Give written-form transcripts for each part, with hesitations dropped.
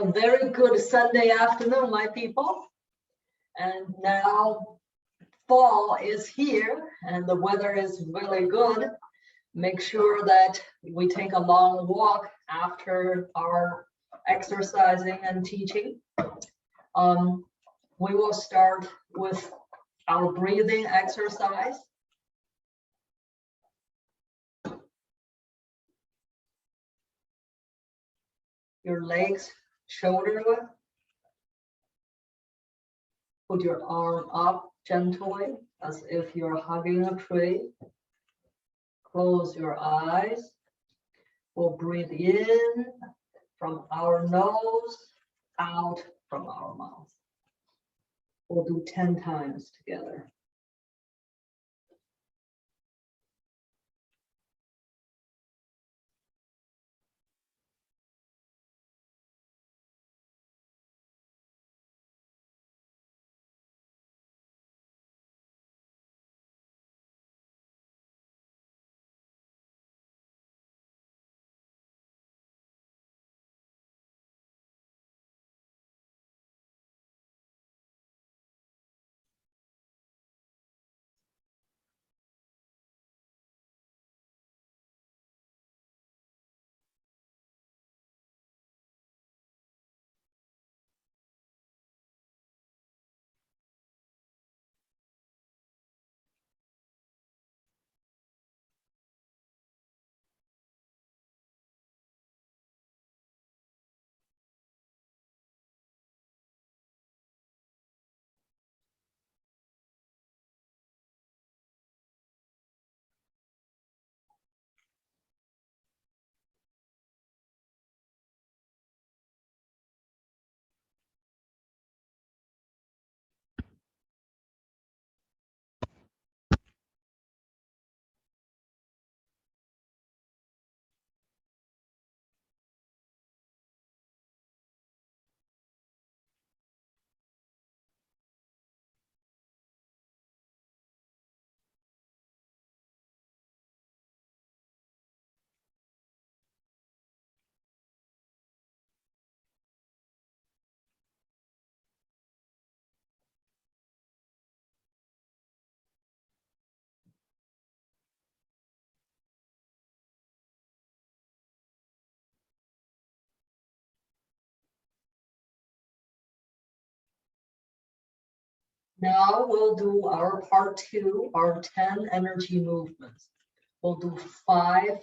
A very good Sunday afternoon, my people. And now fall is here and the weather is really good. Make sure that we take a long walk after our exercising and teaching. We will start with our breathing exercise. Your legs shoulder width. Put your arm up gently as if you're hugging a tree. Close your eyes. We'll breathe in from our nose, out from our mouth. We'll do 10 times together. Now we'll do our part 2, our 10 energy movements. We'll do 5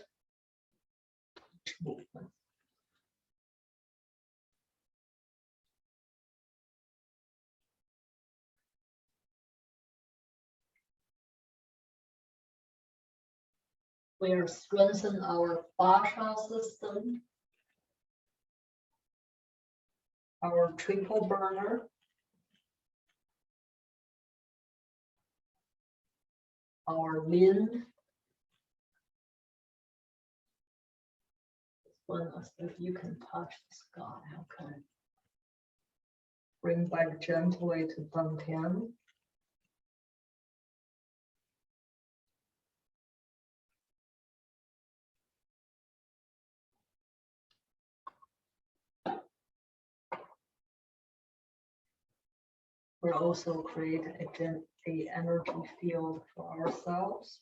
movements. We are strengthening our fascia system, our triple burner, our wind. One, if you can touch the sky, okay. Bring back gently to Dantian. We'll also create an energy field for ourselves.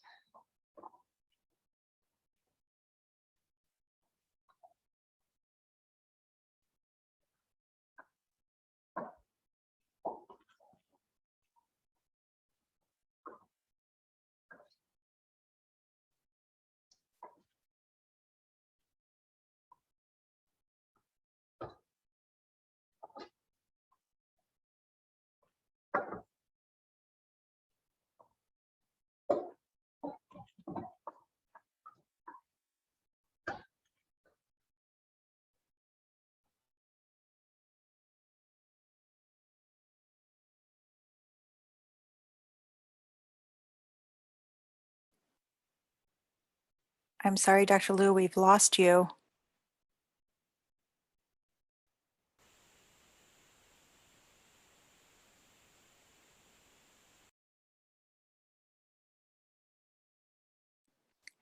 I'm sorry, Dr. Liu, we've lost you.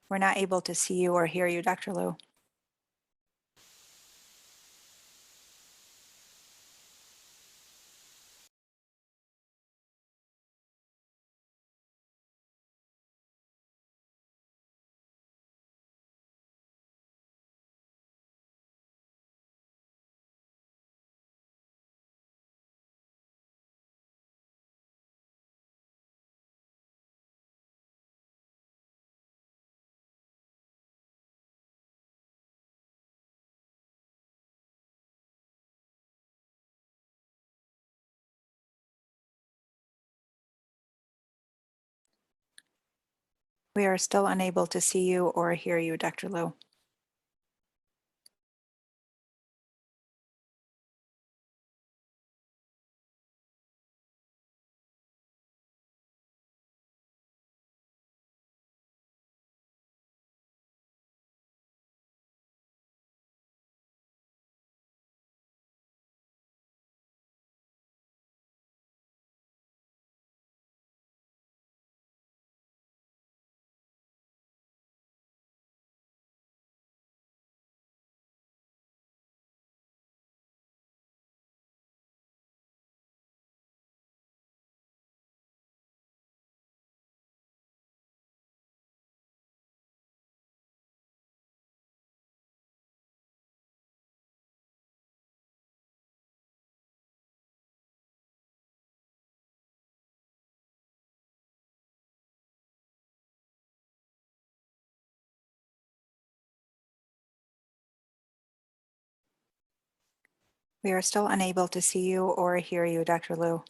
We're not able to see you or hear you, Dr. Liu. We are still unable to see you or hear you, Dr. Lu. We are still unable to see you or hear you, Dr. Lu.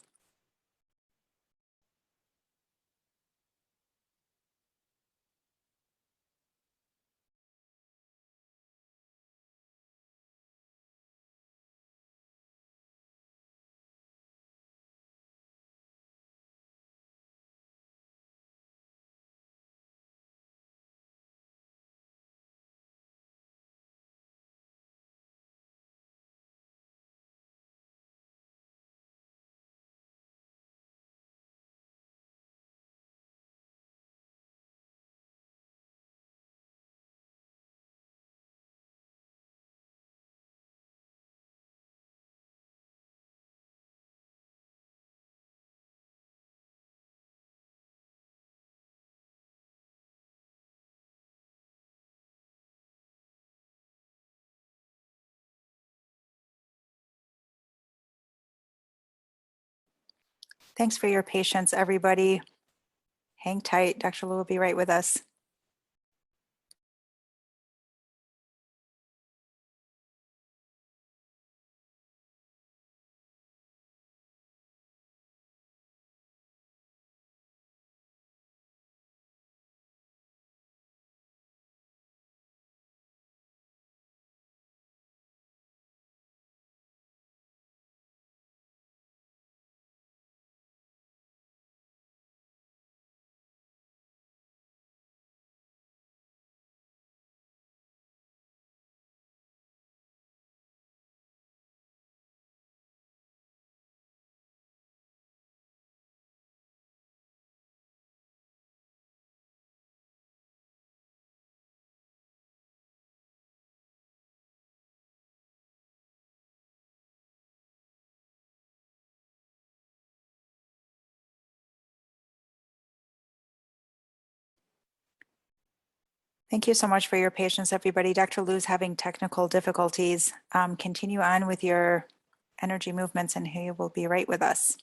Thanks for your patience, everybody. Hang tight. Dr. Lu will be right with us. Thank you so much for your patience, everybody. Dr. Lu's having technical difficulties. Continue on with your energy movements and he will be right with us.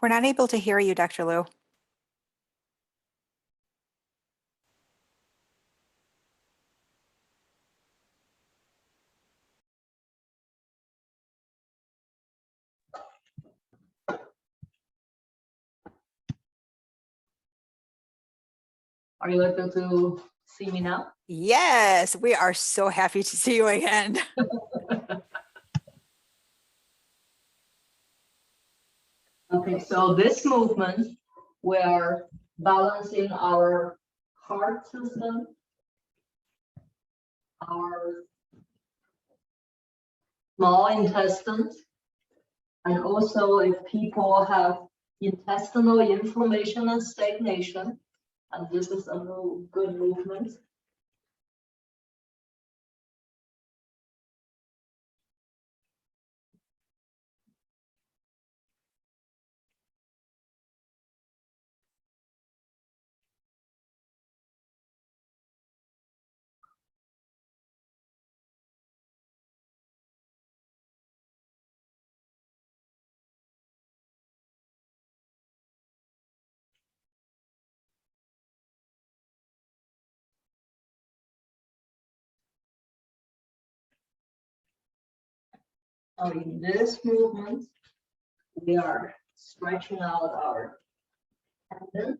We're not able to hear you, Dr. Lu. Are you able to see me now? Yes, we are so happy to see you again. Okay, so this movement, we're balancing our heart system, our small intestines, and also if people have intestinal inflammation and stagnation, and this is a good movement. Now in this movement, we are stretching out our tendon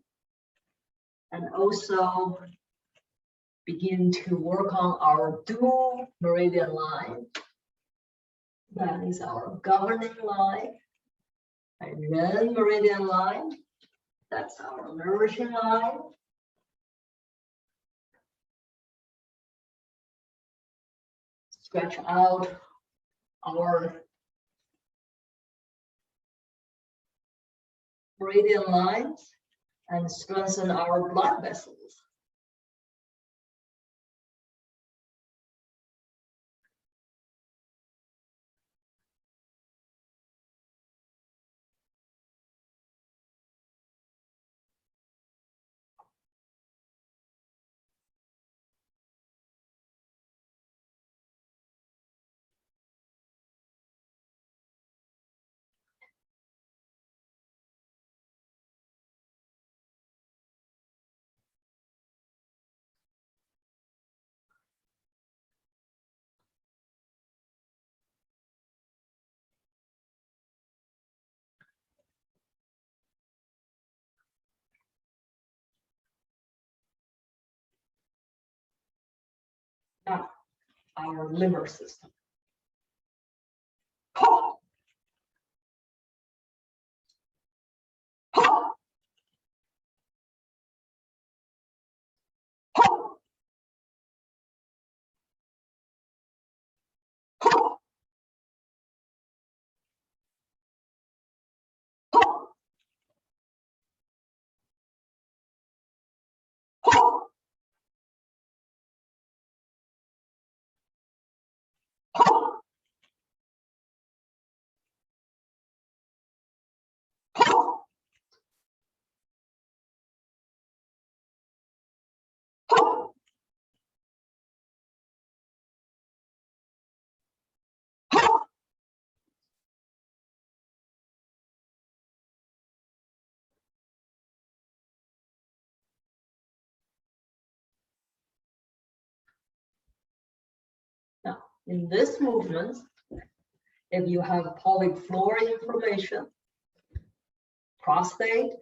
and also begin to work on our dual meridian line. That is our governing line. And then meridian line, that's our nourishing line. Stretch out our meridian lines and strengthen our blood vessels. Now, our liver system. Ho! Ho! Ho! Ho! Ho! Ho! Ho! Ho! Ho! Ho! Now, in this movement, if you have pelvic floor inflammation, prostate,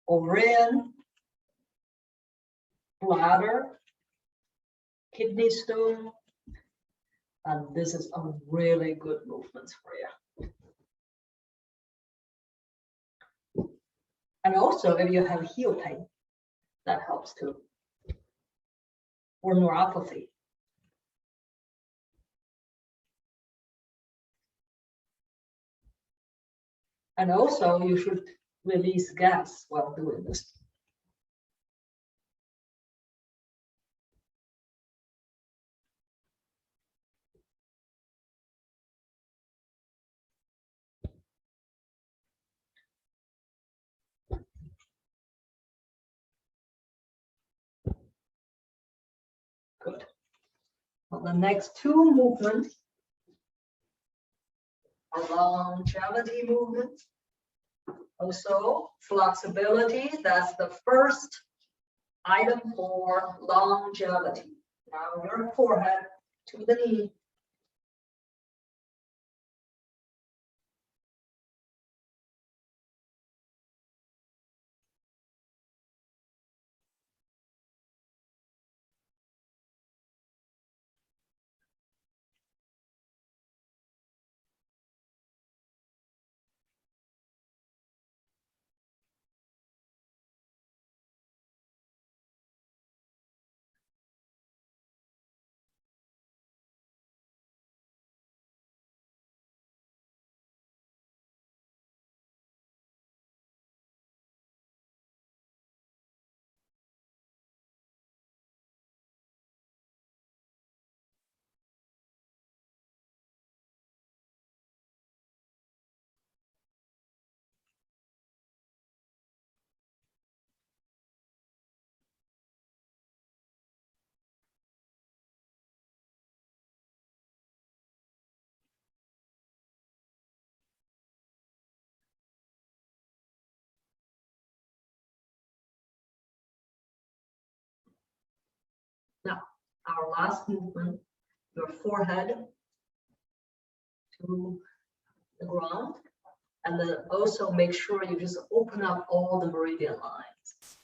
ovarian, bladder, kidney stone, and this is a really good movement for you. And also, if you have heel pain, that helps too, or neuropathy. And also, you should release gas while doing this. Good. Well, the next two movements are longevity movements. Also, flexibility, that's the first item for longevity. Now your forehead to the knee. Now, our last movement, your forehead to the ground. And then also make sure you just open up all the meridian lines.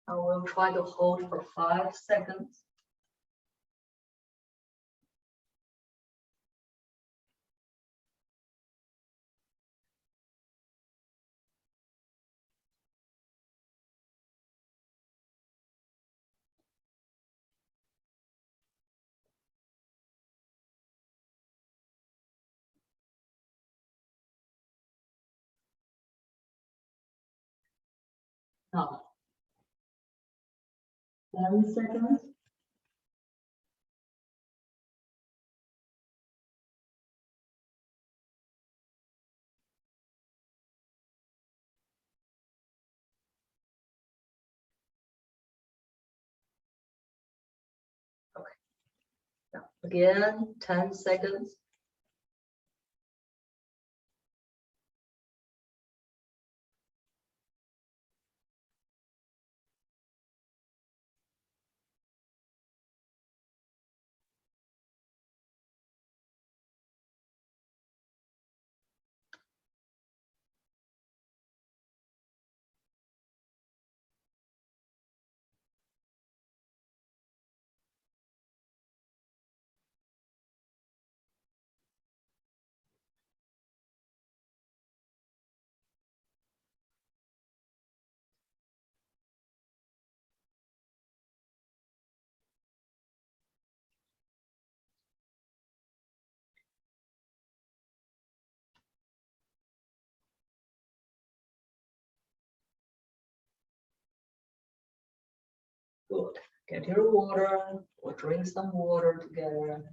And we'll try to hold for 5 seconds. Now, 10 seconds. Okay. Now, again, 10 seconds. Good. Get your water or drink some water together.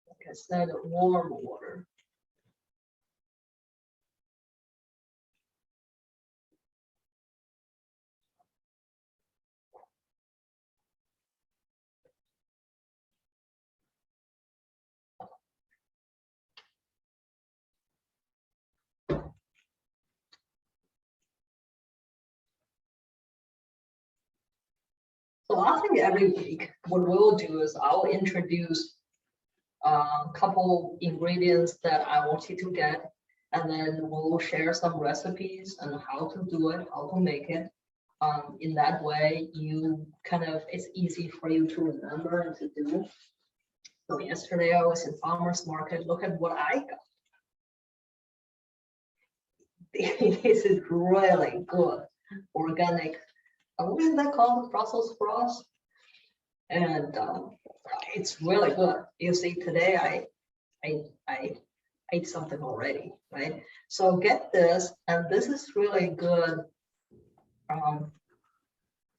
Like I said, warm water. So I think every week, what we'll do is I'll introduce a couple ingredients that I want you to get, and then we'll share some recipes and how to do it, how to make it. In that way, it's easy for you to remember and to do. So yesterday I was in farmer's market. Look at what I got. This is really good, organic. What is that called? Brussels sprouts. And it's really good. You see, today I ate something already, right? So get this, and this is really good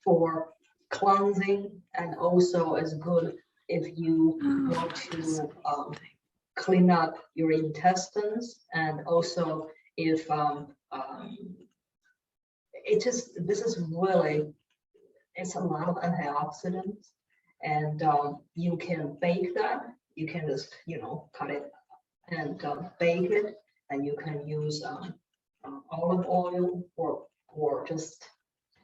for cleansing, and also is good if you want to clean up your intestines, and also if this is really, it's a lot of antioxidants, and you can bake that. You can just cut it and bake it, and you can use olive oil or just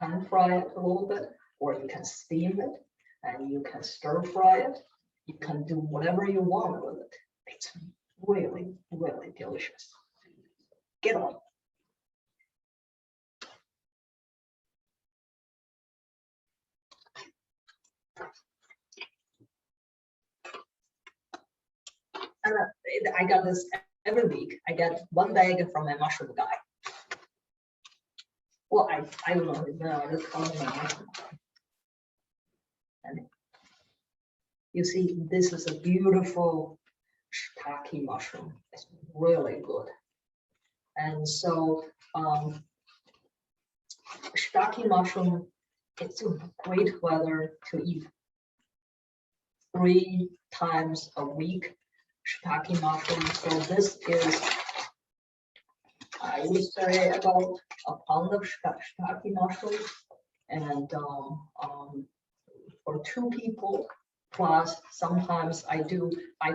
pan fry it a little bit, or you can steam it and you can stir fry it. You can do whatever you want with it. It's really, really delicious. Get on. And I got this every week. I get 1 bag from my mushroom guy. Well, I don't know his name. I just call him my mushroom guy. And you see, this is a beautiful shiitake mushroom. It's really good. And so shiitake mushroom, it's a great weather to eat 3 times a week. Shiitake mushroom. So this is, I would say, about a pound of shiitake mushroom, and for 2 people, Plus, sometimes I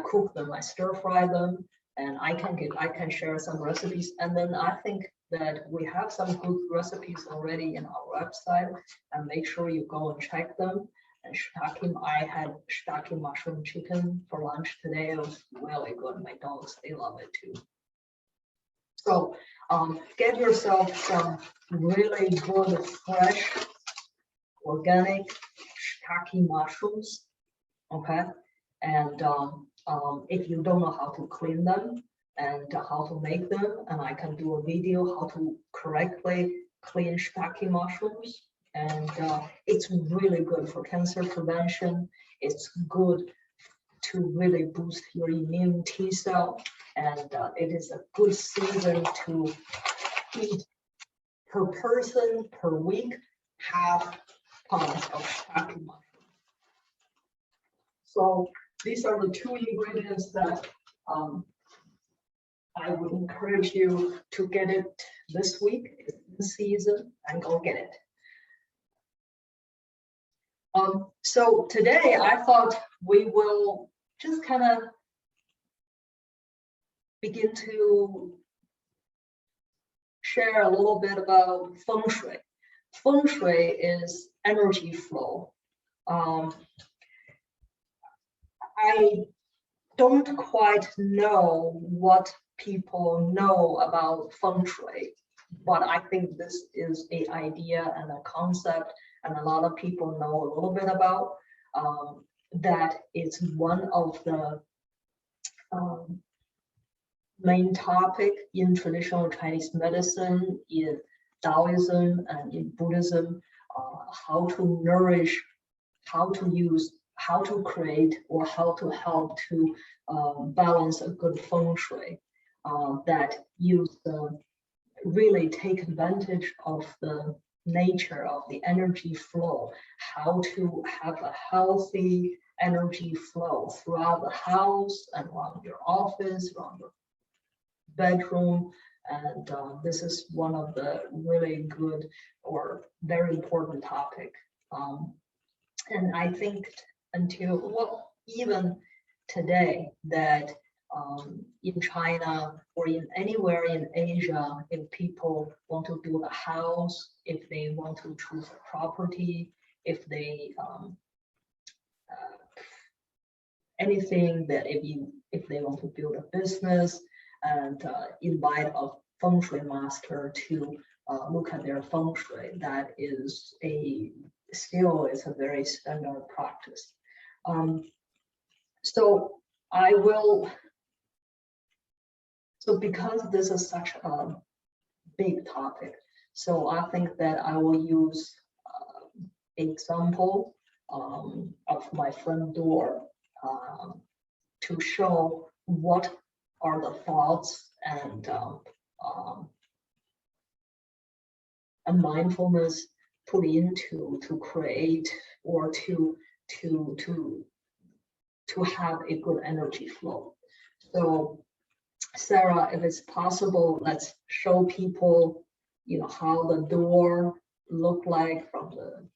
cook them, I stir fry them, and I can share some recipes. And then I think that we have some good recipes already in our website, and make sure you go and check them. And shiitake, I had shiitake mushroom chicken for lunch today. It was really good. My dogs, they love it too. So get yourself some really good, fresh, organic shiitake mushrooms. Okay, and if you don't know how to clean them and how to make them, and I can do a video how to correctly clean shiitake mushrooms, and it's really good for cancer prevention. It's good to really boost your immune T cell, and it is a good season to eat per person per week, half pounds of shiitake mushrooms. So these are the two ingredients that I would encourage you to get it this week, this season, and go get it. So today I thought we will just kind of begin to share a little bit about Feng Shui. Feng Shui is energy flow. I don't quite know what people know about Feng Shui, but I think this is an idea and a concept, and a lot of people know a little bit about that. It's one of the main topic in traditional Chinese medicine, in Taoism and in Buddhism, how to nourish, how to use, how to create, or how to help to balance a good Feng Shui that use really take advantage of the nature of the energy flow, how to have a healthy energy flow throughout the house and around your office, around your bedroom. And this is one of the really good or very important topic. And I think even today, that in China or in anywhere in Asia, if people want to build a house, if they want to choose a property, if they anything that if they want to build a business and invite a Feng Shui master to look at their Feng Shui, that is still is a very standard practice. So because this is such a big topic, so I think that I will use example of my front door to show what are the thoughts and mindfulness put into to create or to have a good energy flow. So Sarah, if it's possible, let's show people, how the door look like from the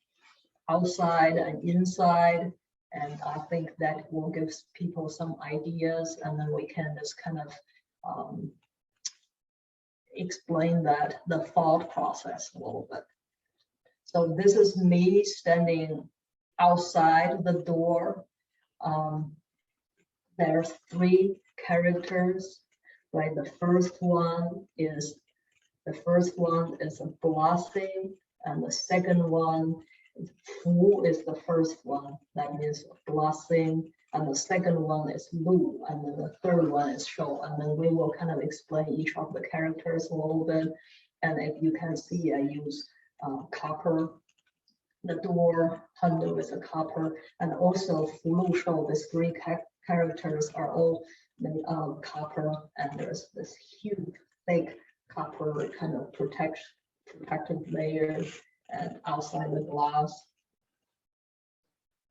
outside and inside. And I think that will give people some ideas, and then we can just kind of explain the thought process a little bit. So this is me standing outside the door. There's 3 characters, right? The first one is a blessing, and the second one, Fu is the first one, that means blessing, and the second one is Lu, and then the third one is Shou, and then we will kind of explain each of the characters a little bit. And if you can see, I use copper. The door handle is a copper, and also Fu, Lu, Shou, these 3 characters are all made out of copper, and there's this huge, thick copper kind of protective layer and outside the glass.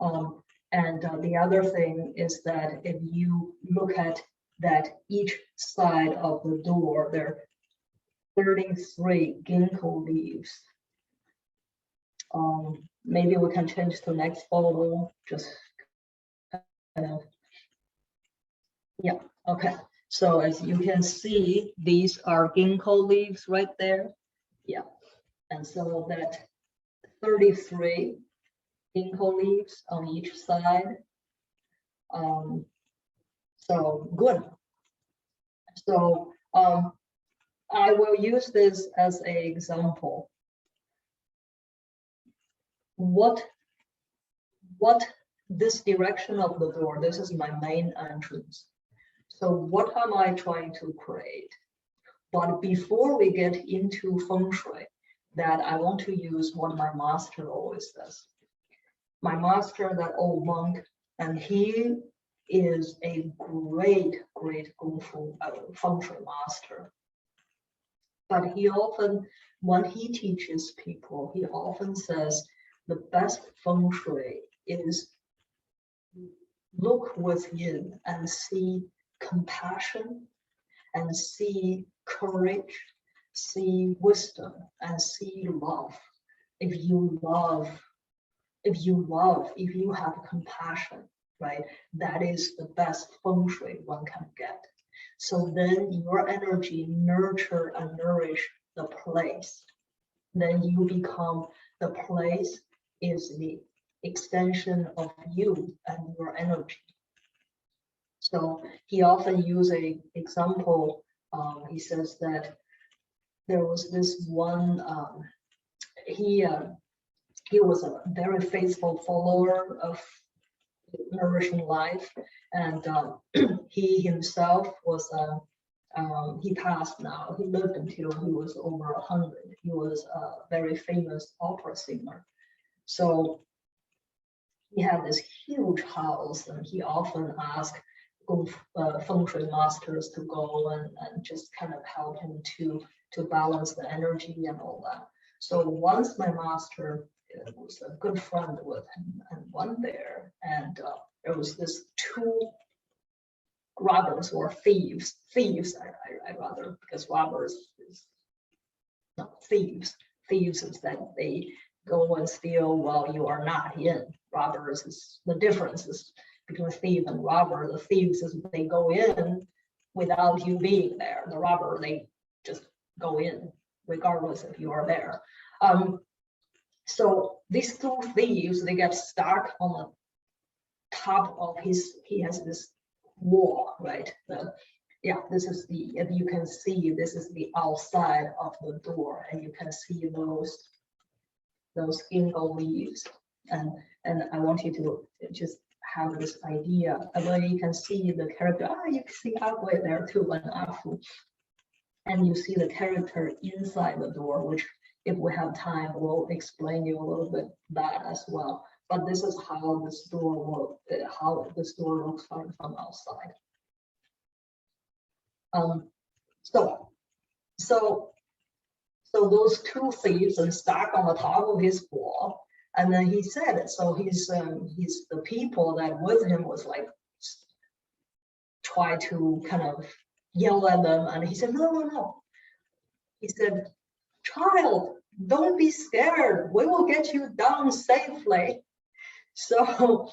And the other thing is that if you look at that each side of the door, there are 33 Gingko leaves. Maybe we can change to the next photo, just Yeah, okay. So as you can see, these are ginkgo leaves right there. Yeah, and so that 33 ginkgo leaves on each side. So good. So I will use this as an example. What this direction of the door, this is my main entrance. So what am I trying to create? But before we get into Feng Shui, that I want to use what my master always says. My master, that old monk, and he is a great Kung Fu Feng Shui master. But he often, when he teaches people, he often says the best Feng Shui is look within and see compassion and see courage, see wisdom, and see love. If you have compassion, right, that is the best Feng Shui one can get. So then your energy nurture and nourish the place. Then you become, the place is the extension of you and your energy. So he often uses an example. He says that there was this one, he was a very faithful follower of nourishing life, and he himself was he passed now. He lived until he was over 100. He was a very famous opera singer. So he had this huge house, and he often asked Feng Shui masters to go and just kind of help him to balance the energy and all that. So once my master was a good friend with him and went there, and there was this two robbers or thieves, I rather, because robbers is not thieves. Thieves is that they go and steal while you are not in. Robbers is, the difference is between thief and robber. The thieves is they go in without you being there. The robber, they just go in regardless if you are there. So these two thieves, they get stuck on the top of he has this wall, right? This is the, if you can see, this is the outside of the door, and you can see those Gingko leaves. And I want you to just have this idea. And then you can see the character, you can see halfway there too, and you see the character inside the door, which if we have time, we'll explain you a little bit that as well. But this is how this door will, how this door looks like from outside. So those two thieves are stuck on the top of his wall, and then he said it. So he's the people that with him was like try to kind of yell at them, and he said, no. He said, child, don't be scared. We will get you down safely. So,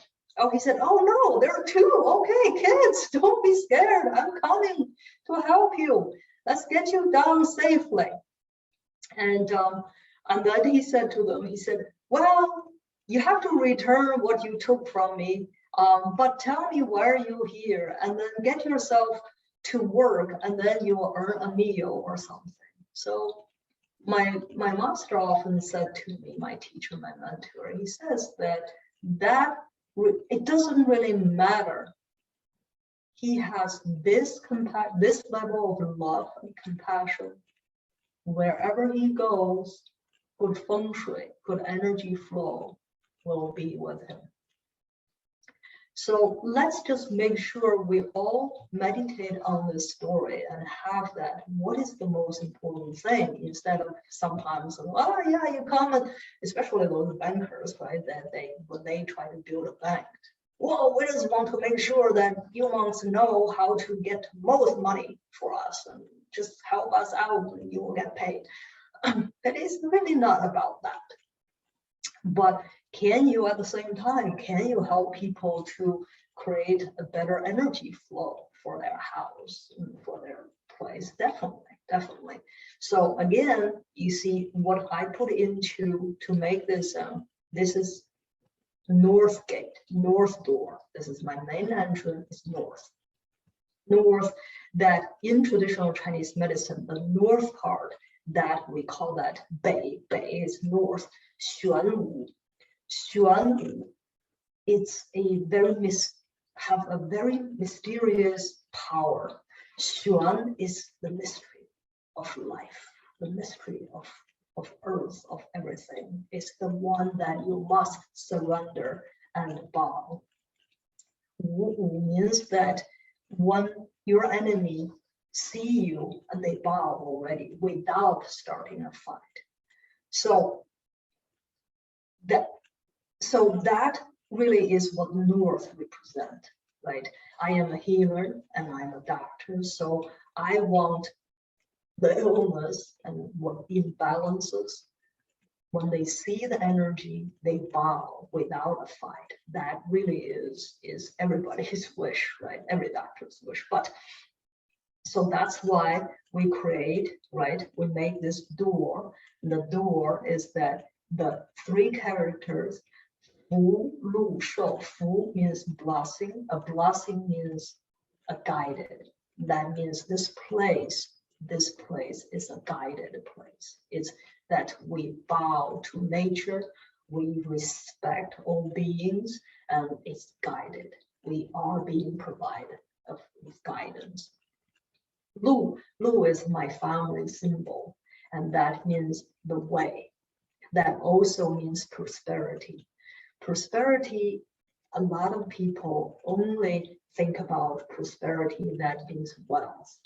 he said, oh no, there are two. Okay, kids, don't be scared. I'm coming to help you. Let's get you down safely. And then he said to them, he said, well, you have to return what you took from me, but tell me why are you here, and then get yourself to work, and then you will earn a meal or something. So my master often said to me, my teacher, my mentor, he says that it doesn't really matter. He has this level of love and compassion. Wherever he goes, good feng shui, good energy flow will be with him. So let's just make sure we all meditate on this story and have that. What is the most important thing, instead of sometimes, you come, and especially those bankers, right? That when they try to build a bank, well, we just want to make sure that you monks know how to get most money for us, and just help us out, and you will get paid. It is really not about that. But can you, at the same time, can you help people to create a better energy flow for their house, for their place. Definitely. So again, you see what I put into to make this. This is north gate, north door. This is my main entrance. It's north. That in traditional Chinese medicine, the north part, that we call that Bei. Bei is north. Xuanwu. It's have a very mysterious power. Xuan is the mystery of life, the mystery of earth, of everything. It's the one that you must surrender and bow. Wu means that when your enemy see you and they bow already without starting a fight. So that really is what North represent, right? I am a healer and I'm a doctor, so I want the illness and what imbalances. When they see the energy, they bow without a fight. That really is everybody's wish, right? Every doctor's wish. But so that's why we create, right? We make this door. The door is that the three characters, Fu, Lu, Shou. Fu means blessing. A blessing means a guided. That means this place is a guided place. It's that we bow to nature, we respect all beings, and it's guided. We are being provided with guidance. Lu is my family symbol, and that means the way. That also means prosperity. Prosperity, a lot of people only think about prosperity that means wealth.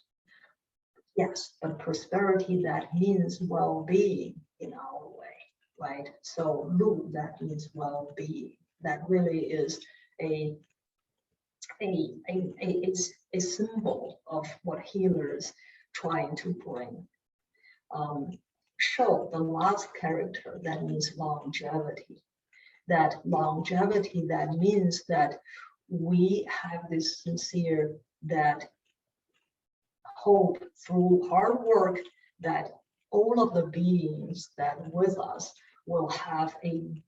Yes, but prosperity that means well-being in our way, right? So Lu, that means well-being. That really is a symbol of what healers trying to bring. Shou, the last character, that means longevity. That longevity, that means that we have this sincere that hope through hard work that all of the beings that with us will have a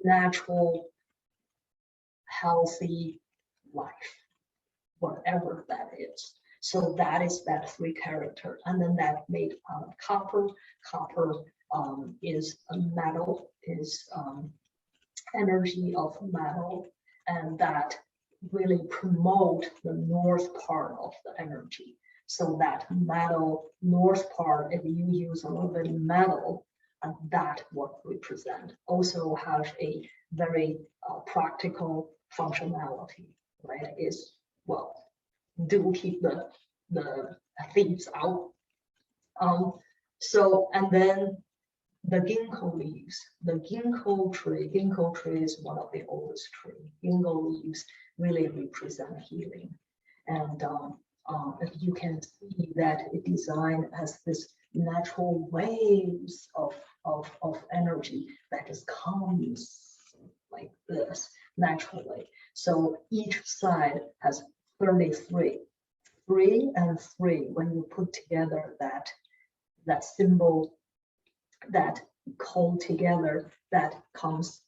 natural, healthy life, whatever that is. So that is that three character, and then that made out of copper. Copper is a metal, is energy of metal, and that really promote the north part of the energy. So that metal north part, if you use a little bit of metal, and that what we present also has a very practical functionality, right? Is, well, do keep the thieves out. So, and then the Gingko leaves, the Gingko tree is one of the oldest trees. Gingko leaves really represent healing. And if you can see that it designed as this natural waves of energy that just comes like this naturally. So each side has 33. 3 and 3, when you put together that symbol, that hold together, that comes,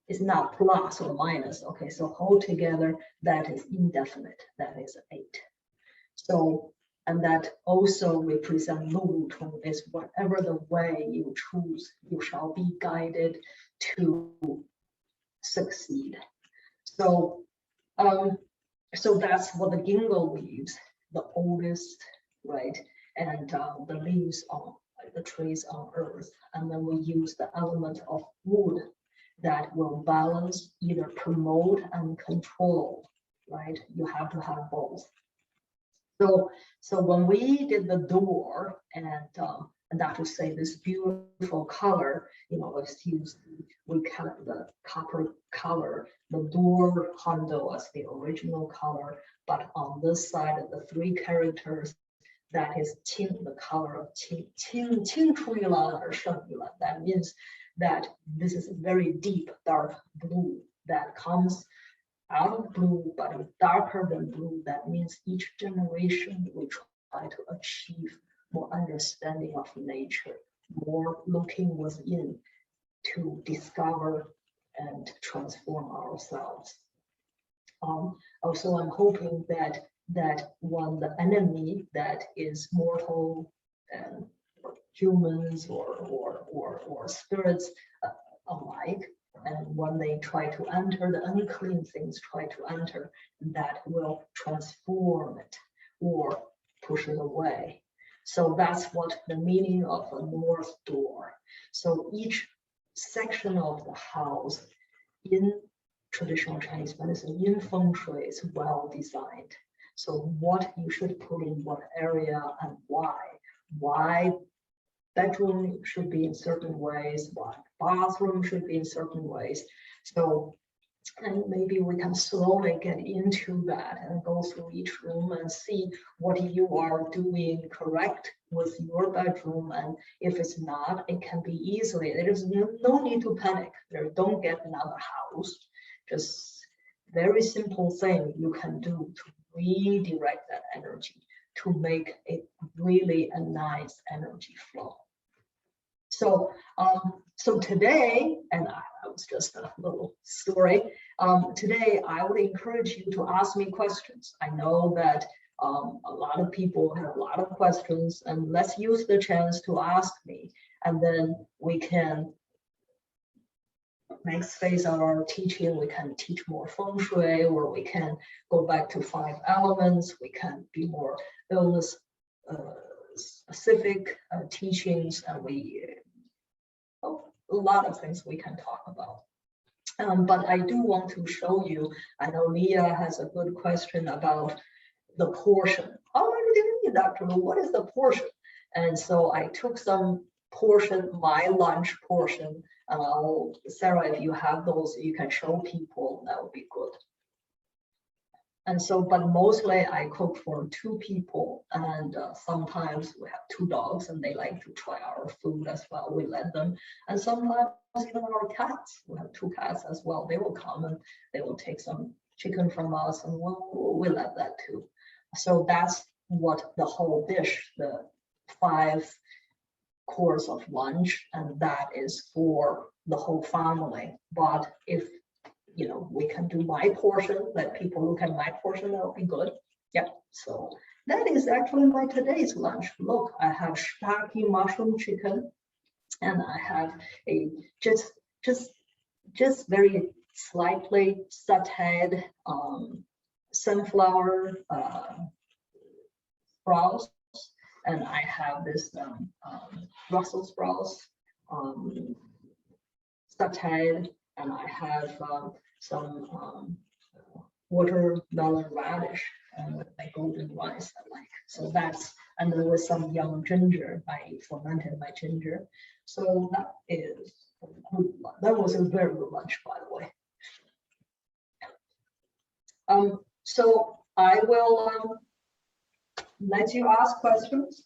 is not plus or minus. Okay, so hold together, that is indefinite, that is 8. So, and that also represent Lu, is whatever the way you choose, you shall be guided to succeed. So, so that's what the Gingko leaves, the oldest, right? And the leaves on the trees on earth. And then we use the element of wood that will balance, either promote and control, right? You have to have both. So when we did the door, and that to say this beautiful color, you know, let's use, we call it the copper color, the door handle as the original color, but on this side of the 3 characters, that is qing, the color of qing, qing chu yulan or sheng yulan. That means that this is a very deep dark blue that comes out of blue, but darker than blue. That means each generation we try to achieve more understanding of nature, more looking within to discover and transform ourselves. Also, I'm hoping that when the enemy that is mortal and humans or spirits alike, and when they try to enter, the unclean things try to enter, that will transform it or push it away. So that's what the meaning of a north door. So each section of the house in traditional Chinese medicine, in Feng Shui, is well designed. So what you should put in what area and why. Why bedroom should be in certain ways, why bathroom should be in certain ways. So, and maybe we can slowly get into that and go through each room and see what you are doing correct with your bedroom. And if it's not, it can be easily, there is no need to panic. Don't get another house. Just very simple thing you can do to redirect that energy to make it really a nice energy flow. So, so today, and that was just a little story. Today, I would encourage you to ask me questions. I know that a lot of people have a lot of questions, and let's use the chance to ask me, and then we can, next phase of our teaching, we can teach more Feng Shui, or we can go back to 5 elements. We can be more illness specific teachings, and a lot of things we can talk about. But I do want to show you, I know Leah has a good question about the portion. Oh, I didn't need Dr. Lu, what is the portion? And so I took some portion, my lunch portion, and Sarah, if you have those, you can show people, that would be good. And so, but mostly I cook for 2 people, and sometimes we have 2 dogs and they like to try our food as well. We let them, and sometimes even our cats, we have 2 cats as well. They will come and they will take some chicken from us, and we let that too. So that's what the whole dish, the 5 course of lunch, and that is for the whole family. But if we can do my portion, let people look at my portion, that would be good. Yeah, so that is actually my today's lunch. Look, I have shiitake mushroom chicken, and I have a just very slightly sauteed sunflower sprouts, and I have this Brussels sprouts sauteed, and I have some watermelon radish with my golden rice I like. So that's, and there was some young ginger. I fermented my ginger. So that is a good lunch. That was a very good lunch, by the way. So I will let you ask questions.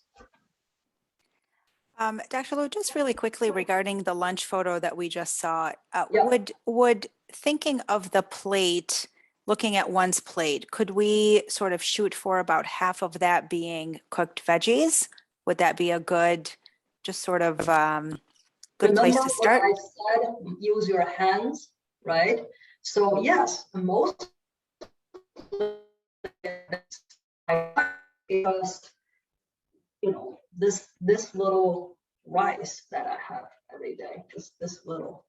Dr. Lu, just really quickly regarding the lunch photo that we just saw, Yeah. would thinking of the plate, looking at one's plate, could we sort of shoot for about half of that being cooked veggies? Would that be a good, just sort of good place to start? Remember what I said, use your hands, right? So yes, most just, this little rice that I have every day, just this little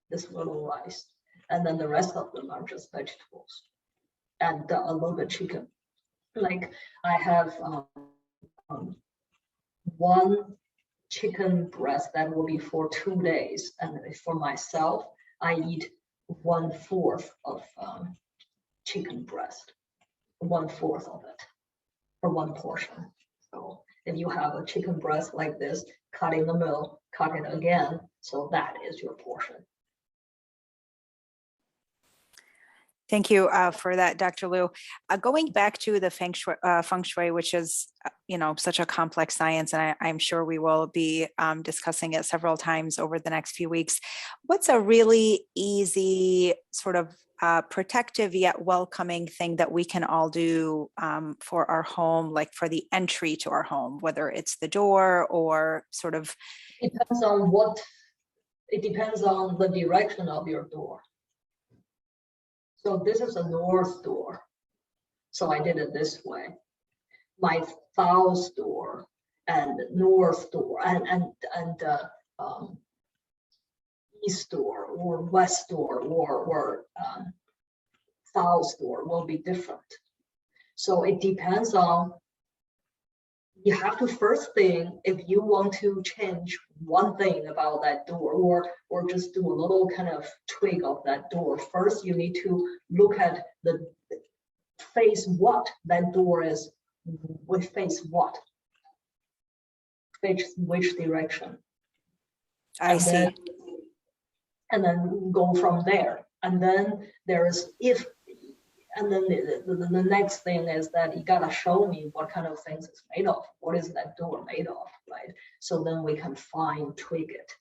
rice, and then the rest of them are just vegetables and a little bit chicken. Like I have 1 chicken breast that will be for 2 days, and for myself, I eat 1/4 of chicken breast, 1/4 of it for 1 portion. So if you have a chicken breast like this, cut in the middle, cut it again, so that is your portion. Thank you for that, Dr. Liu. Going back to the feng shui, which is, such a complex science, and I'm sure we will be discussing it several times over the next few weeks. What's a really easy sort of protective yet welcoming thing that we can all do for our home, like for the entry to our home, whether it's the door or sort of? It depends on the direction of your door. So this is a north door. So I did it this way. My south door and north door and east door or west door or south door will be different. So it depends on, you have to first thing, if you want to change one thing about that door or just do a little kind of twig of that door, first you need to look at the face what that door is, with face what, which direction. I see. And then go from there. And then there is and then the next thing is that you gotta show me what kind of things it's made of. What is that door made of, right? So then we can fine twig it.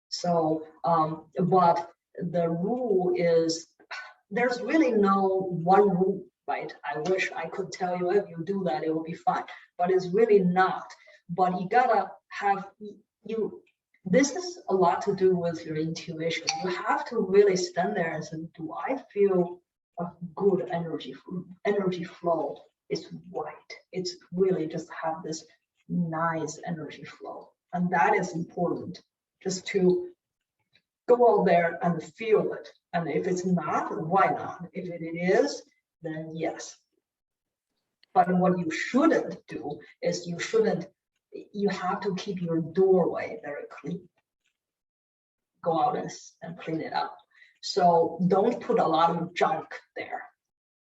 So, but the rule is, there's really no one rule, right? I wish I could tell you if you do that, it will be fine, but it's really not. But you gotta have, this is a lot to do with your intuition. You have to really stand there and say, do I feel a good energy flow? Is right. It's really just have this nice energy flow. And that is important, just to go out there and feel it. And if it's not, why not? If it is, then yes. But what you shouldn't do is you have to keep your doorway very clean. Go out and clean it up. So don't put a lot of junk there,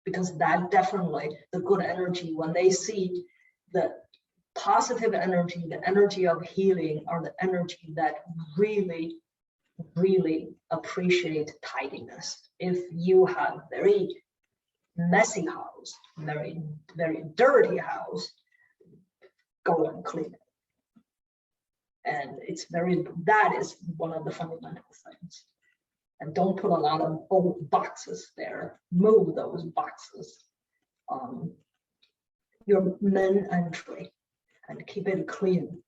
because that definitely, the good energy, when they see the positive energy, the energy of healing, or the energy that really, really appreciate tidiness. If you have very messy house, very, very dirty house, go and clean it. And that is one of the fundamental things. And don't put a lot of old boxes there. Move those boxes. Your main entry, and keep it clean.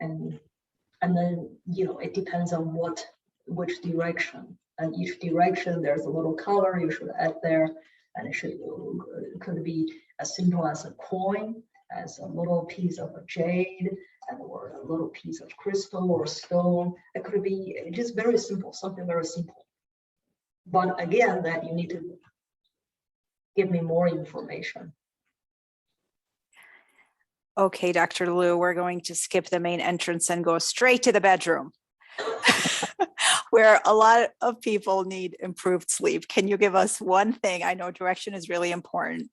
And then, it depends on which direction. And each direction, there's a little color you should add there. And it could be as simple as a coin, as a little piece of a jade, or a little piece of crystal or stone. It could be just very simple, something very simple. But again, that you need to give me more information. Okay, Dr. Liu, we're going to skip the main entrance and go straight to the bedroom, where a lot of people need improved sleep. Can you give us one thing? I know direction is really important.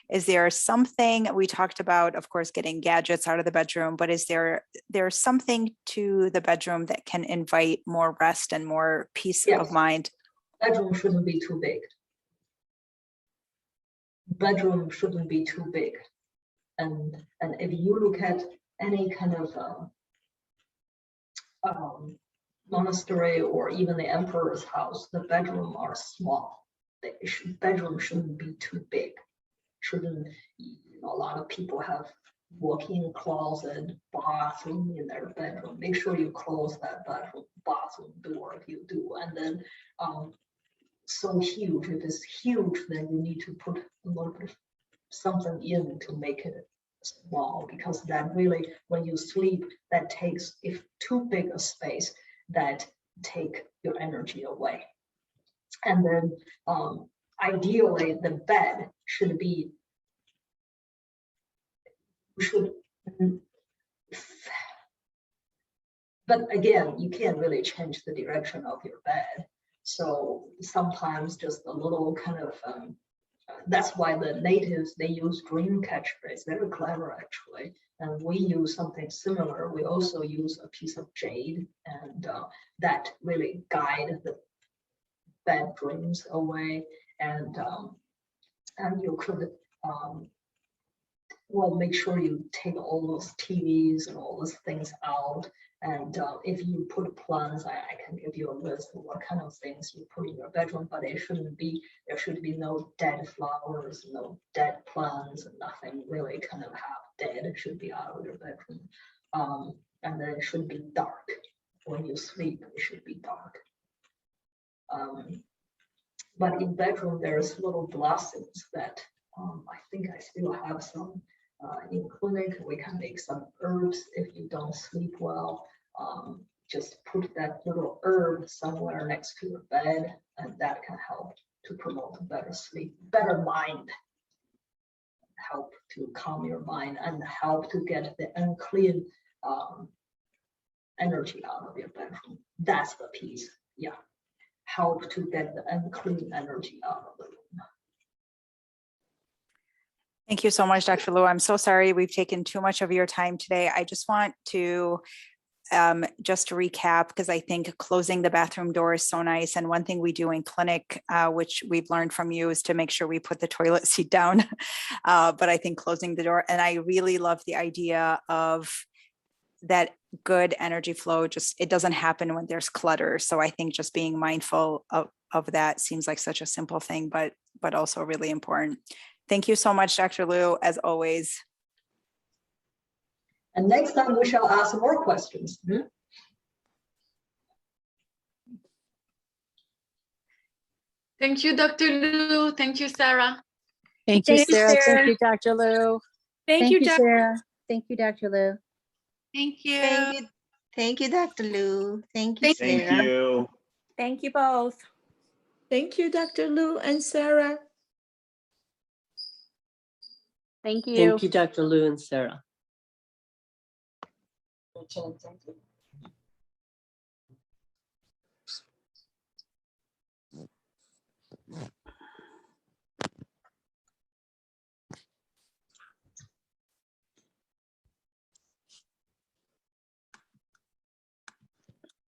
Is there something, we talked about, of course, getting gadgets out of the bedroom, but is there something to the bedroom that can invite more rest and more peace of mind? Bedroom shouldn't be too big. Bedroom shouldn't be too big. And if you look at any kind of monastery or even the emperor's house, the bedroom are small. Bedroom shouldn't be too big. Shouldn't, a lot of people have walk-in closet, bathroom in their bedroom. Make sure you close that bathroom door if you do. And then so huge, if it's huge, then you need to put a little bit of something in to make it small, because that really, when you sleep, that takes, if too big a space, that take your energy away. And then ideally the bed should be, but again, you can't really change the direction of your bed. So sometimes just a little kind of, that's why the natives, they use dream catcher. It's very clever, actually. And we use something similar. We also use a piece of jade, and that really guide bad dreams away, and you could well, make sure you take all those TVs and all those things out. And if you put plants, I can give you a list of what kind of things you put in your bedroom, but it shouldn't be, there should be no dead flowers, no dead plants, and nothing really kind of half dead. It should be out of your bedroom. And then it should be dark. When you sleep, it should be dark. But in bedroom, there's little blessings that I think I still have some in clinic. We can make some herbs if you don't sleep well. Just put that little herb somewhere next to your bed, and that can help to promote better sleep, better mind, help to calm your mind, and help to get the unclean energy out of your bedroom. That's the piece. Yeah. Help to get the unclean energy out of the room. Thank you so much, Dr. Liu. I'm so sorry we've taken too much of your time today. I just want to just to recap, because I think closing the bathroom door is so nice. And one thing we do in clinic, which we've learned from you, is to make sure we put the toilet seat down. But I think closing the door, and I really love the idea of that good energy flow. Just, it doesn't happen when there's clutter. So I think just being mindful of that seems like such a simple thing, but also really important. Thank you so much, Dr. Liu, as always. And next time we shall ask more questions. Thank you, Dr. Liu. Thank you, Sarah. Thank you, Thank you, Sarah. Thank Sarah. you, Dr. Liu. Thank you, Dr. Sarah. Thank you, Dr. Liu. Thank you. Thank you, Dr. Liu. Thank you, Thank Sarah. you. Thank you both. Thank you, Dr. Liu and Sarah. Thank you. Thank you, Dr. Liu and Sarah. Thank you.